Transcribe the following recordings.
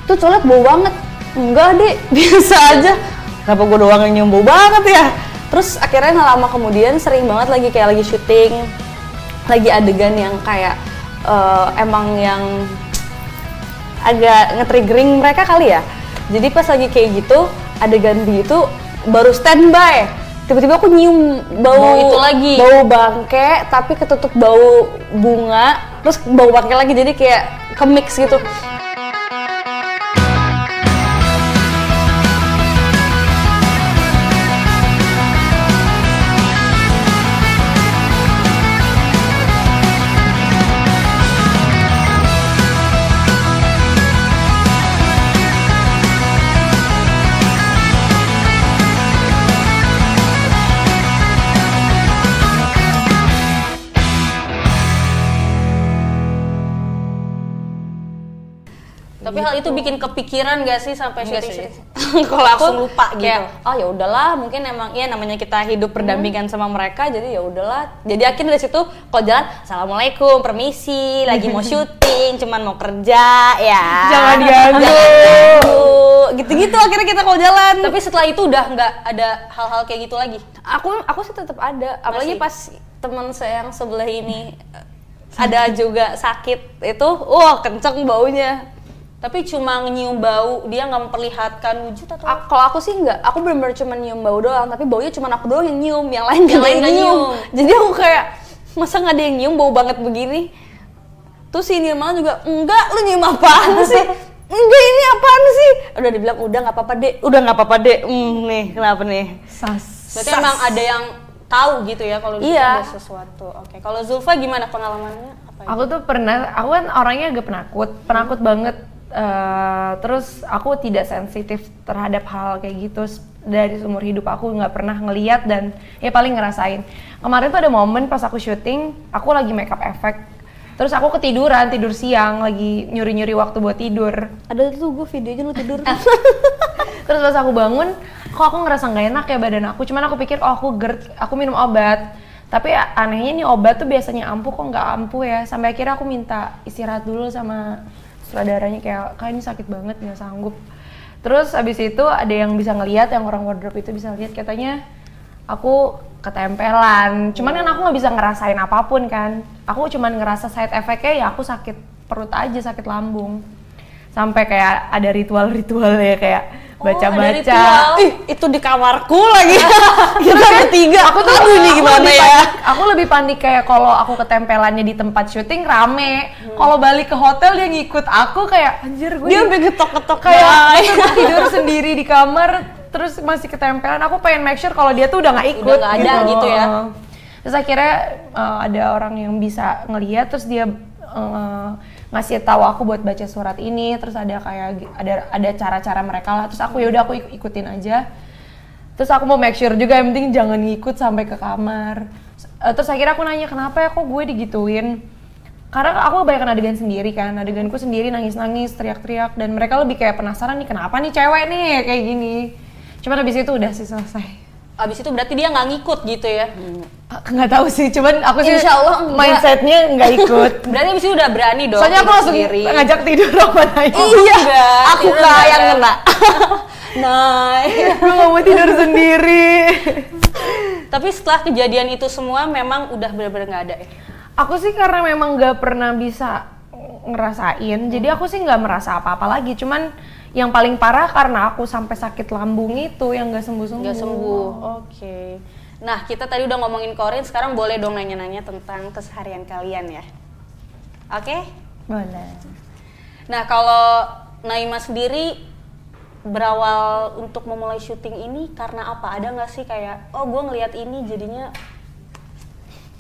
tuh toilet bau banget. Enggak deh, biasa aja. Kenapa gue doang yang nyium bau banget ya? Terus akhirnya nggak lama kemudian sering banget lagi kayak lagi syuting, lagi adegan yang kayak emang yang agak nge-triggering mereka kali ya. Jadi pas lagi kayak gitu, adegan begitu baru standby. Tiba-tiba aku nyium bau itu lagi. Bau bangke tapi ketutup bau bunga, terus bau bangke lagi jadi kayak ke-mix gitu. Tapi hal itu bikin kepikiran gak sih sampai syuting? Kalau aku langsung lupa gitu. Kayak, oh ya udahlah, mungkin emang ya namanya kita hidup berdampingan sama mereka, jadi ya udahlah. Jadi akhirnya dari situ kalau jalan, assalamualaikum, permisi, lagi mau syuting, cuman mau kerja ya. Jangan ganggu. Gitu-gitu akhirnya kita kalau jalan. Tapi setelah itu udah nggak ada hal-hal kayak gitu lagi. Aku sih tetap ada, apalagi pas teman saya yang sebelah ini ada juga sakit itu, wah kenceng baunya. Tapi cuma nyium bau, dia nggak memperlihatkan wujud atau? Kalau aku sih enggak, aku benar-benar cuma nyium bau doang, tapi baunya cuma aku doang yang nyium, yang lain nggak nyium. Jadi aku kayak, masa nggak ada yang nyium bau banget begini? Terus si Nirmala juga, enggak, lu nyium apaan sih? Enggak, ini apaan sih? Udah dibilang, udah nggak apa-apa dek, nih kenapa nih? Berarti emang ada yang tahu gitu ya kalau ada sesuatu. Oke. Kalau Zulfa gimana pengalamannya? Aku tuh pernah, aku kan orangnya agak penakut banget. Terus aku tidak sensitif terhadap hal kayak gitu dari seumur hidup. Aku nggak pernah ngeliat dan ya paling ngerasain. Kemarin tuh ada momen pas aku syuting, aku lagi makeup effect. Terus aku ketiduran, tidur siang, lagi nyuri-nyuri waktu buat tidur. Ada tuh gue videonya lu tidur. Terus pas aku bangun, kok aku ngerasa nggak enak ya badan aku. Cuman aku pikir, oh aku GERD, aku minum obat. Tapi anehnya nih obat tuh biasanya ampuh, kok nggak ampuh ya. Sampai akhirnya aku minta istirahat dulu sama sutradaranya, kayak ini sakit banget, nggak sanggup. Terus abis itu ada yang bisa ngelihat, yang orang wardrobe itu bisa lihat, katanya aku ketempelan. Cuman kan aku nggak bisa ngerasain apapun kan. Aku cuman ngerasa side effect-nya ya aku sakit perut aja, sakit lambung. Sampai kayak ada ritual-ritual ya, kayak baca-baca. Itu di kamarku lagi. Kita bertiga. Aku tuh ini gimana ya? Aku lebih panik kayak kalau aku ketempelannya di tempat syuting rame. Kalau balik ke hotel dia ngikut aku, kayak anjir gue. Dia sampai ketok-ketok kayak aku tidur sendiri di kamar terus masih ketempelan. Aku pengen make sure kalau dia tuh udah nggak ikut. Udah nggak ada gitu ya. Terus akhirnya ada orang yang bisa ngeliat, terus dia ngasih tahu aku buat baca surat ini. Terus ada kayak ada cara-cara mereka lah. Terus aku yaudah aku ikutin aja. Terus aku mau make sure juga, yang penting jangan ngikut sampai ke kamar. Terus akhirnya aku nanya, kenapa ya kok gue digituin? Karena aku kebanyakan adegan sendiri kan, adeganku sendiri nangis-nangis, teriak-teriak, dan mereka lebih kayak penasaran nih, kenapa nih cewek nih kayak gini. Cuman abis itu udah sih selesai. Abis itu berarti dia nggak ngikut gitu ya? Nggak tahu sih, cuman aku sih Insya Allah mindsetnya nggak ikut. Berarti abis itu udah berani dong. Soalnya aku langsung ngajak tidur sama Naya. Iya, aku yang kena. Nah, gue nggak mau tidur sendiri. Tapi setelah kejadian itu semua memang udah benar-benar nggak ada ya? Aku sih karena memang nggak pernah bisa ngerasain, jadi aku sih nggak merasa apa-apa lagi. Cuman yang paling parah karena aku sampai sakit lambung itu yang nggak sembuh-sembuh. Nggak sembuh, oke. Nah, kita tadi udah ngomongin Corin, sekarang boleh dong nanya-nanya tentang keseharian kalian ya? Oke? Boleh. Nah, kalau Naima sendiri berawal untuk memulai syuting ini karena apa? Ada nggak sih kayak, oh gue ngelihat ini jadinya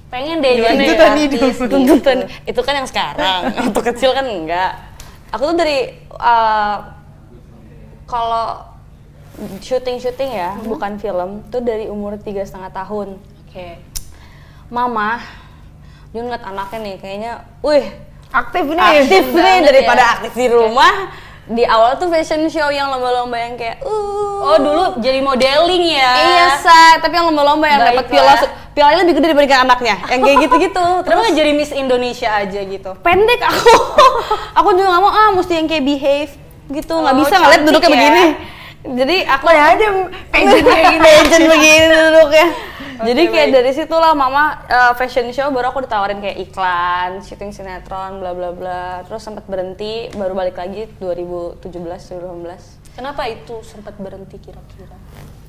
pengen deh jadi artis gitu. Itu kan yang sekarang, waktu kecil kan enggak. Aku tuh dari kalau syuting ya, bukan film, tuh dari umur 3,5 tahun. Oke. Mama, dia ngeliat anaknya nih, kayaknya, wih, aktif nih daripada aktif di rumah. Di awal tuh fashion show yang lomba-lomba yang kayak, oh dulu jadi modeling ya? Iya, tapi yang lomba-lomba yang dapat pilanya lebih gede dibandingkan anaknya, yang kayak gitu-gitu. Kenapa nggak jadi Miss Indonesia aja gitu? Pendek aku juga nggak mau, mesti yang kayak behave. gitu, nggak bisa ngeliat cantik duduknya ya. begini. Jadi aku Mana ada pageant kayak gini. pageant begini duduknya. Jadi kayak dari situlah mama fashion show baru aku ditawarin kayak iklan, syuting sinetron, bla bla bla. Terus sempat berhenti, baru balik lagi 2017 2018. Kenapa itu sempat berhenti kira-kira?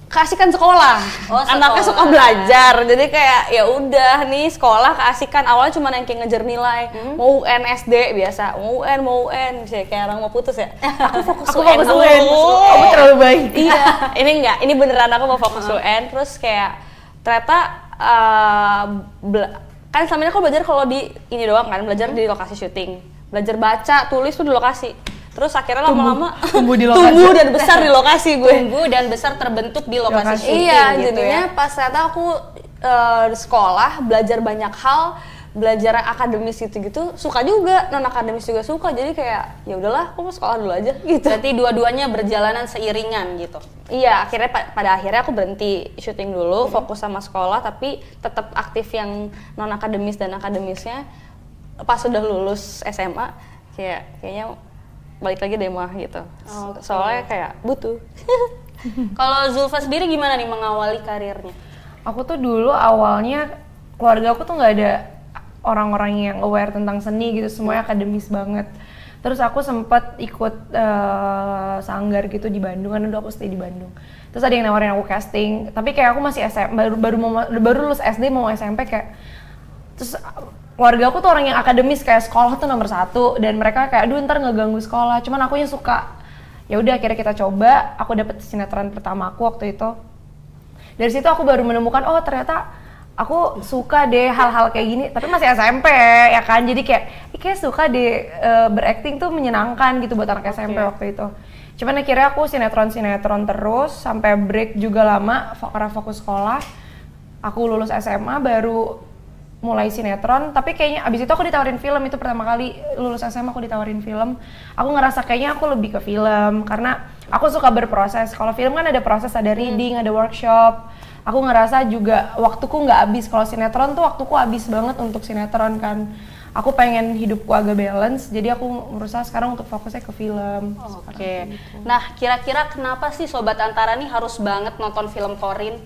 Keasikan sekolah. Oh, Anaknya sekolah. suka belajar. Jadi kayak ya udah nih sekolah keasikan. Awalnya cuma yang kayak ngejar nilai. Mau UN SD biasa. Mau UN. Misalnya kayak orang mau putus ya. Aku fokus Aku UN fokus dulu. UN. Kamu terlalu baik. Iya, ini enggak. Ini beneran aku mau fokus UN. Terus kayak ternyata kan selama ini aku belajar kalau di ini doang kan, belajar di lokasi syuting. Belajar baca, tulis tuh di lokasi. Terus akhirnya lama-lama tumbuh di lokasi. tumbuh dan besar di lokasi gue. Tumbuh dan besar terbentuk di lokasi Lokasi. syuting Iya, gitu jadinya ya. pas ternyata aku di sekolah belajar banyak hal, belajar akademis gitu-gitu, suka juga, non akademis juga suka. Jadi kayak ya udahlah, aku mau sekolah dulu aja gitu. Berarti dua-duanya berjalanan seiringan gitu. Iya, akhirnya pada akhirnya aku berhenti syuting dulu, fokus sama sekolah, tapi tetap aktif yang non akademis dan akademisnya. Pas sudah lulus SMA, kayaknya balik lagi deh mah gitu. Oke. Soalnya kayak butuh. Kalau Zulfa sendiri gimana nih mengawali karirnya? Aku tuh dulu awalnya keluarga aku tuh nggak ada orang-orang yang aware tentang seni gitu, semuanya akademis banget. Terus aku sempat ikut sanggar gitu di Bandung, kan dulu aku stay di Bandung. Terus ada yang nawarin aku casting, tapi kayak aku masih baru lulus SD mau SMP kayak. Terus keluarga aku tuh orang yang akademis, kayak sekolah tuh nomor 1 dan mereka kayak aduh ntar ngeganggu sekolah. Cuman akunya suka. Ya udah akhirnya kita coba, aku dapet sinetron pertama aku waktu itu. Dari situ aku baru menemukan oh ternyata aku suka deh hal-hal kayak gini, tapi masih SMP ya kan, jadi kayak suka deh berakting tuh menyenangkan gitu buat anak SMP waktu itu. Cuman akhirnya aku sinetron terus sampai break juga lama karena fokus sekolah. Aku lulus SMA baru mulai sinetron, tapi kayaknya abis itu aku ditawarin film. Itu pertama kali lulus SMA aku ditawarin film. Aku ngerasa kayaknya aku lebih ke film karena aku suka berproses. Kalau film kan ada proses, ada reading, ada workshop. Aku ngerasa juga waktuku nggak habis. Kalau sinetron tuh waktuku habis banget untuk sinetron kan. Aku pengen hidupku agak balance, jadi aku berusaha sekarang untuk fokusnya ke film. Oke. Nah, kira-kira kenapa sih Sobat Antara nih harus banget nonton film Corin?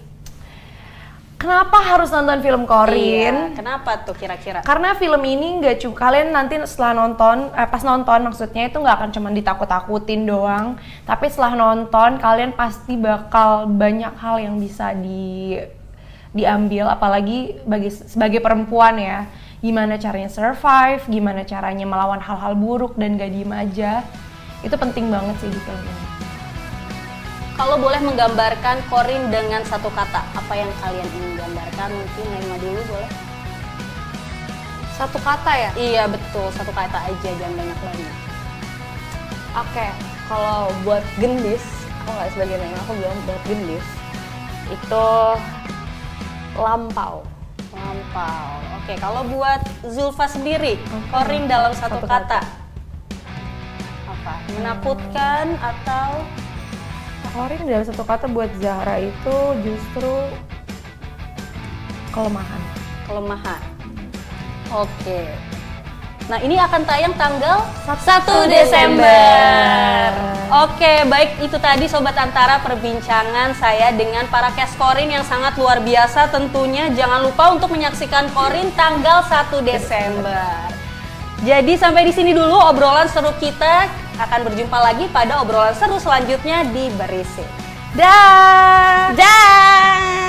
Kenapa harus nonton film Corin? Iya, kenapa tuh kira-kira? Karena film ini nggak cuma kalian nanti setelah nonton, pas nonton maksudnya itu nggak akan cuma ditakut-takutin doang, tapi setelah nonton kalian pasti bakal banyak hal yang bisa diambil, apalagi sebagai perempuan ya, gimana caranya survive, gimana caranya melawan hal-hal buruk dan gak diem aja, itu penting banget sih di film ini. Kalau boleh menggambarkan Corin dengan satu kata, apa yang kalian ingin gambarkan? Mungkin Naima dulu boleh? Satu kata ya? Iya betul, satu kata aja, jangan banyak-banyak. Oke, kalau buat gendis, aku nggak sebagai Naima, aku bilang buat gendis itu lampau. Lampau. Oke, kalau buat Zulfa sendiri, Corin dalam satu kata. Apa? Menakutkan atau Corin dalam satu kata buat Zahra itu justru kelemahan. kelemahan? Oke. Nah, ini akan tayang tanggal 1 Desember. Oke, baik itu tadi Sobat Antara perbincangan saya dengan para cast Corin yang sangat luar biasa tentunya. Jangan lupa untuk menyaksikan Corin tanggal 1 Desember. Jadi sampai di sini dulu obrolan seru kita. Akan berjumpa lagi pada obrolan seru selanjutnya di Berisik. Dah. Dah.